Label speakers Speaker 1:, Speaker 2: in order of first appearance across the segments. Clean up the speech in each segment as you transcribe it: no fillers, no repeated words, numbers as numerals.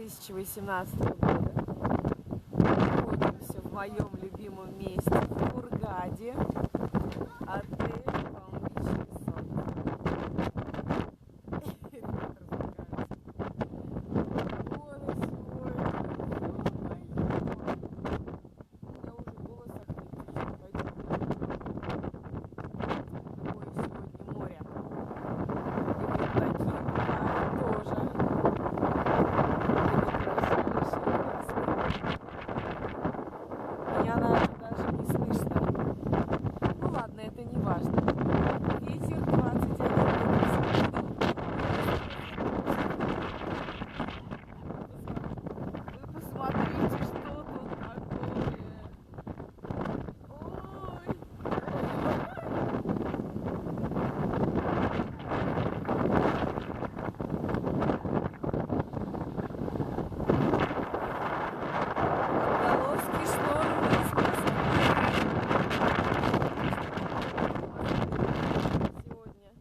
Speaker 1: 2018 года. Находимся в моем любимом месте в Хургаде. Отель Palm Beach Resort. Ребята развлекаются. Море сегодня. Я уже голос охрипнул. Пойдем. Какое сегодня море. И вот такие бывают тоже. Меня, наверное, даже не слышно. Ну ладно, это не важно. Ветер 21 метров. Вы посмотрите, что тут такое. Ой. Отголоски шторм из сегодня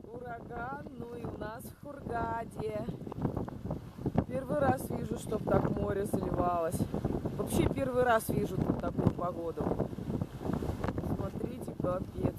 Speaker 1: ураган, ну и у нас в Хургаде. Первый раз вижу, чтоб так море заливалось. Вообще первый раз вижу тут такую погоду. Смотрите, капец.